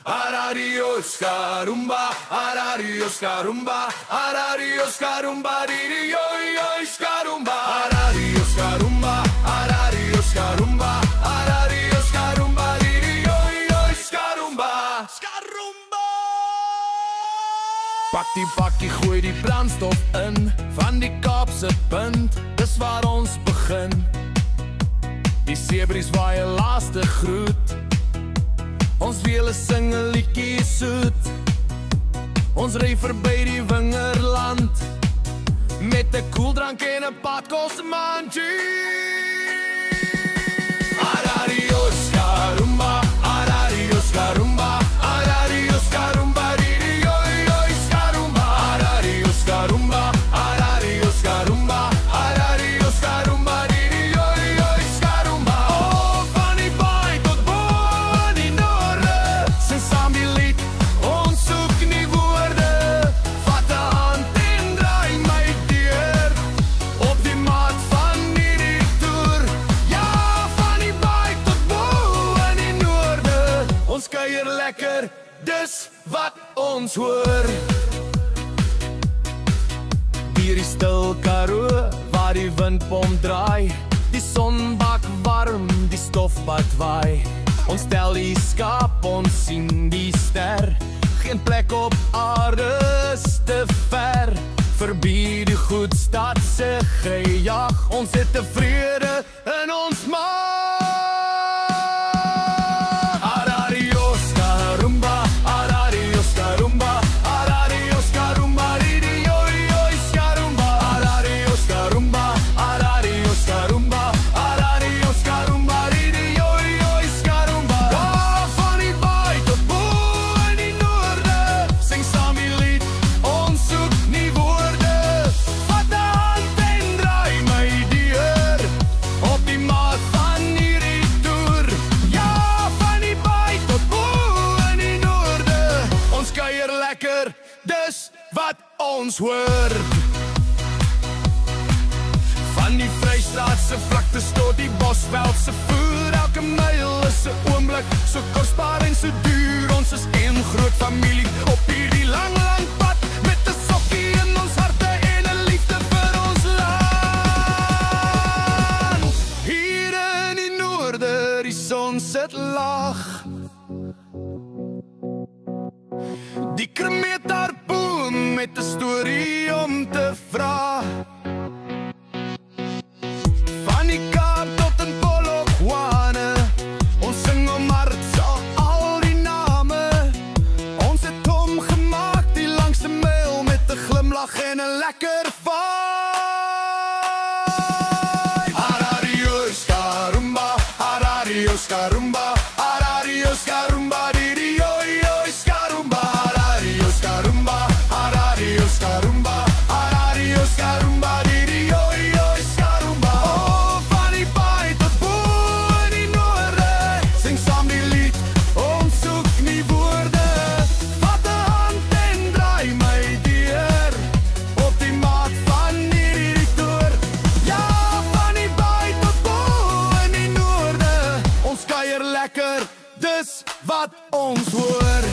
Ararios carumba, ararios carumba, ararios carumba, dirios carumba, ararios carumba, ararios carumba, ararios carumba, dirios carumba, carumba. Pak die bakkie, gooi die brandstof in, van die Kaapse punt, dis waar ons begin. Die seebries waai 'n laaste groet. Ons wiele sing 'n liedjie soet. Ons ry verby die wingerland met 'n koeldrank en 'n padkos mandjie. Ararios carumba, ararios carumba, ararios carumba, dirios carumba, ararios carumba, ararios carumba, ararios carumba, dirios carumba. Oh, van die baai tot bo in die noorde, sing saam die lied, ons soek nie woorde. Vat 'n hand en draai my deur op die maat van hierdie toer. Ja, van die baai tot bo in die noorde, ons kuier lekker, dis wat ons hoor. Hier die stil Karoo, waar die windpomp draai, die son bak warm, die stofbad waai. Ons tel die skaap, ons sien die ster, geen plek op aarde is te ver. Verby die goedstad se gejag, ons het tevrede in ons maag. Ararios carumba, ararios carumba, ararios carumba, dirios carumba, ararios carumba, ararios carumba, ararios carumba, dirios carumba. Oh, van die baai tot bo in die noorde, sing saam die lied, ons soek nie woorde. Vat 'n hand en draai my deur op die maat van hierdie toer. Ja, van die baai tot bo in die noorde, ons kuier lekker, dis wat ons hoor. Van die Vrystaatse vlaktes tot die Bosveldse voer, elke myl is 'n oomblik, so kosbaar en so duur. Ons is een groot familie op hierdie lang, lang pad, met 'n sokkie in ons harte en 'n liefde vir ons land. Hier in die noorde, die son sit laag, die kremetarpoen met 'n storie om te vra. Van die Kaap tot in Polokwane, ons sing om hart al die name. Ons het hom gemaak, die langste myl, met 'n glimlag en 'n lekker vibe. Ararios carumba, ararios carumba, ararios carumba, dirios carumba, ararios carumba, ararios carumba, ararios carumba, dirios carumba. Oh, van die baai tot bo in die noorde, sing saam die lied, ons soek nie woorde. Vat 'n hand en draai my deur op die maat van hierdie toer. Ja, van die baai tot bo in die noorde, ons kuier lekker, dis wat ons hoor.